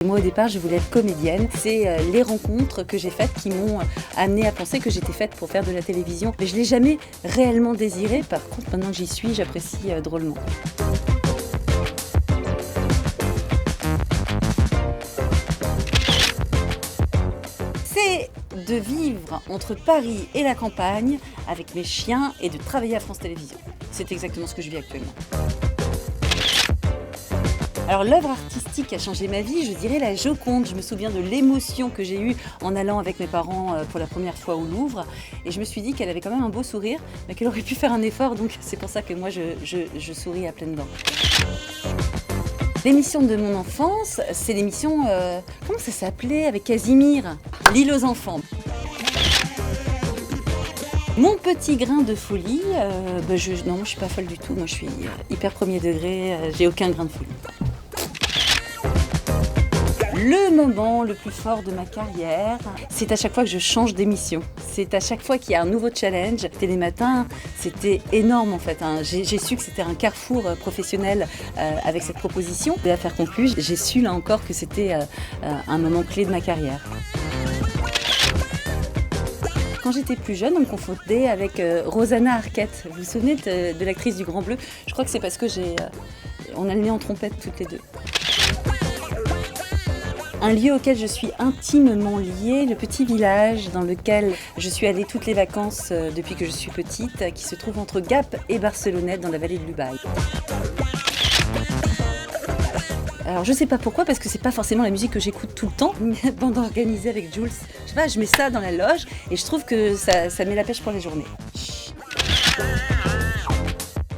Moi au départ je voulais être comédienne, c'est les rencontres que j'ai faites qui m'ont amenée à penser que j'étais faite pour faire de la télévision. Mais je ne l'ai jamais réellement désiré, par contre maintenant que j'y suis j'apprécie drôlement. C'est de vivre entre Paris et la campagne avec mes chiens et de travailler à France Télévisions. C'est exactement ce que je vis actuellement. Alors l'œuvre artistique qui a changé ma vie, je dirais la Joconde. Je me souviens de l'émotion que j'ai eue en allant avec mes parents pour la première fois au Louvre. Et je me suis dit qu'elle avait quand même un beau sourire, mais qu'elle aurait pu faire un effort. Donc c'est pour ça que moi je souris à pleines dents. L'émission de mon enfance, c'est l'émission, comment ça s'appelait, avec Casimir, L'île aux enfants. Mon petit grain de folie, non, moi je suis pas folle du tout, moi je suis hyper premier degré, j'ai aucun grain de folie. Le moment le plus fort de ma carrière, c'est à chaque fois que je change d'émission. C'est à chaque fois qu'il y a un nouveau challenge. Télématin, c'était énorme en fait. J'ai su que c'était un carrefour professionnel avec cette proposition. De l'affaire conclue, j'ai su là encore que c'était un moment clé de ma carrière. Quand j'étais plus jeune, on me confondait avec Rosanna Arquette. Vous vous souvenez de l'actrice du Grand Bleu? Je crois que c'est parce que on a le nez en trompette toutes les deux. Un lieu auquel je suis intimement liée, le petit village dans lequel je suis allée toutes les vacances depuis que je suis petite, qui se trouve entre Gap et Barcelonnette dans la vallée de l'Ubaye. Alors je sais pas pourquoi, parce que c'est pas forcément la musique que j'écoute tout le temps. Bande organisée avec Jules, je sais pas, je mets ça dans la loge et je trouve que ça met la pêche pour les journées.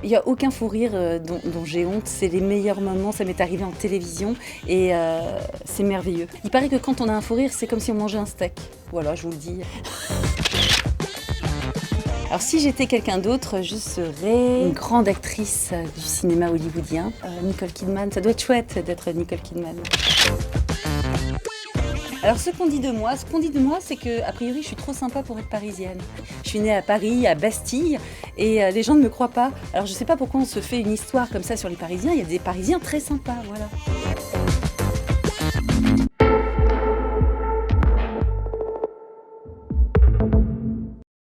Il n'y a aucun fou rire dont j'ai honte, c'est les meilleurs moments, ça m'est arrivé en télévision et c'est merveilleux. Il paraît que quand on a un fou rire, c'est comme si on mangeait un steak. Voilà, je vous le dis. Alors si j'étais quelqu'un d'autre, je serais une grande actrice du cinéma hollywoodien. Nicole Kidman, ça doit être chouette d'être Nicole Kidman. Alors ce qu'on dit de moi, c'est que a priori je suis trop sympa pour être parisienne. Je suis née à Paris, à Bastille, et les gens ne me croient pas. Alors je sais pas pourquoi on se fait une histoire comme ça sur les Parisiens, il y a des Parisiens très sympas, voilà.